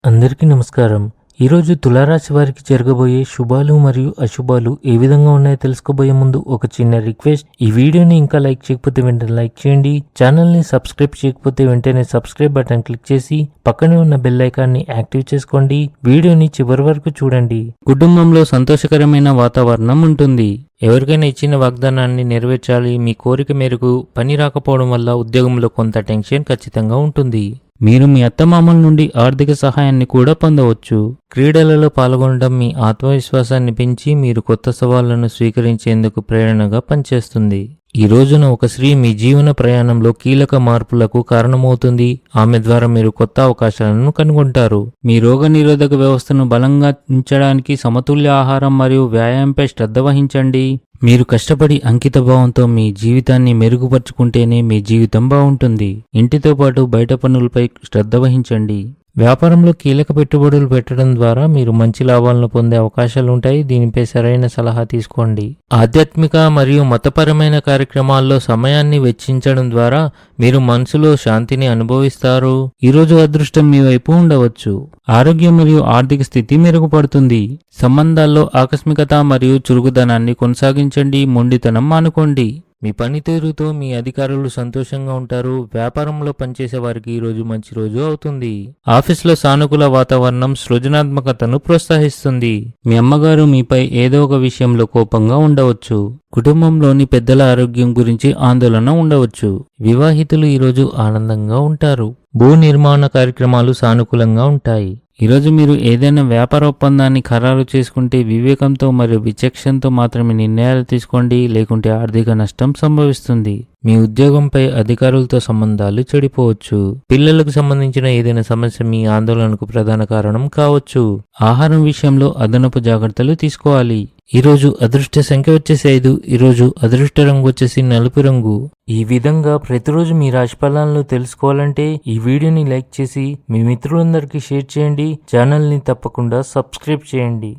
అందరికీ నమస్కారం. ఈరోజు తులారాశి వారికి జరగబోయే శుభాలు మరియు అశుభాలు ఏ విధంగా ఉన్నాయో తెలుసుకోబోయే ముందు ఒక చిన్న రిక్వెస్ట్. ఈ వీడియోని ఇంకా లైక్ చేయకపోతే వెంటనే లైక్ చేయండి. ఛానల్ని సబ్స్క్రైబ్ చేయకపోతే వెంటనే సబ్స్క్రైబ్ బటన్ క్లిక్ చేసి పక్కనే ఉన్న బెల్ ఐకాన్ని యాక్టివ్ చేసుకోండి. వీడియోని చివరి వరకు చూడండి. కుటుంబంలో సంతోషకరమైన వాతావరణం ఉంటుంది. ఎవరికైనా ఇచ్చిన వాగ్దానాన్ని నెరవేర్చాలి. మీ కోరిక మేరకు పని రాకపోవడం వల్ల ఉద్యోగంలో కొంత టెన్షన్ ఖచ్చితంగా ఉంటుంది. మీరు మీ అత్తమామల నుండి ఆర్థిక సహాయాన్ని కూడా పొందవచ్చు. క్రీడలలో పాల్గొనడం మీ ఆత్మవిశ్వాసాన్ని పెంచి మీరు కొత్త సవాళ్లను స్వీకరించేందుకు ప్రేరణగా పనిచేస్తుంది. ఈ రోజున ఒక స్త్రీ మీ జీవన ప్రయాణంలో కీలక మార్పులకు కారణమవుతుంది. ఆమె ద్వారా మీరు కొత్త అవకాశాలను కనుగొంటారు. మీ రోగనిరోధక వ్యవస్థను బలంగా ఉంచడానికి సమతుల్య ఆహారం మరియు వ్యాయామంపై శ్రద్ధ వహించండి. మీరు కష్టపడి అంకితభావంతో మీ జీవితాన్ని మెరుగుపరుచుకుంటేనే మీ జీవితం బాగుంటుంది. ఇంటితో పాటు బయట పనులపై శ్రద్ధ వహించండి. వ్యాపారంలో కీలక పెట్టుబడులు పెట్టడం ద్వారా మీరు మంచి లాభాలను పొందే అవకాశాలుంటాయి. దీనిపై సరైన సలహా తీసుకోండి. ఆధ్యాత్మిక మరియు మతపరమైన కార్యక్రమాల్లో సమయాన్ని వెచ్చించడం ద్వారా మీరు మనసులో శాంతిని అనుభవిస్తారు. ఈరోజు అదృష్టం మీ వైపు ఉండవచ్చు. ఆరోగ్యం మరియు ఆర్థిక స్థితి మెరుగుపడుతుంది. సంబంధాల్లో ఆకస్మికత మరియు చురుకుదనాన్ని కొనసాగించండి. మొండితనం మానుకోండి. మీ పనితీరుతో మీ అధికారులు సంతోషంగా ఉంటారు. వ్యాపారంలో పనిచేసే వారికి ఈరోజు మంచి రోజు అవుతుంది. ఆఫీస్లో సానుకూల వాతావరణం సృజనాత్మకతను ప్రోత్సహిస్తుంది. మీ అమ్మగారు మీపై ఏదో ఒక విషయంలో కోపంగా ఉండవచ్చు. కుటుంబంలోని పెద్దల ఆరోగ్యం గురించి ఆందోళన ఉండవచ్చు. వివాహితులు ఈరోజు ఆనందంగా ఉంటారు. భూ నిర్మాణ కార్యక్రమాలు సానుకూలంగా ఉంటాయి. ఈరోజు మీరు ఏదైనా వ్యాపార ఒప్పందాన్ని ఖరారు చేసుకుంటే వివేకంతో మరియు విచక్షణతో మాత్రమే నిర్ణయాలు తీసుకోండి, లేకుంటే ఆర్థిక నష్టం సంభవిస్తుంది. మీ ఉద్యోగంపై అధికారులతో సంబంధాలు చెడిపోవచ్చు. పిల్లలకు సంబంధించిన ఏదైనా సమస్య మీ ఆందోళనకు ప్రధాన కారణం కావచ్చు. ఆహారం విషయంలో అదనపు జాగ్రత్తలు తీసుకోవాలి. ఈరోజు అదృష్ట సంఖ్య వచ్చేసి 5. ఈరోజు అదృష్ట రంగు వచ్చేసి నలుపు రంగు. ఈ విధంగా ప్రతిరోజు మీ రాశి ఫలాలను తెలుసుకోవాలంటే ఈ వీడియోని లైక్ చేసి మీ మిత్రులందరికీ షేర్ చేయండి. ఛానల్ని తప్పకుండా సబ్స్క్రైబ్ చేయండి.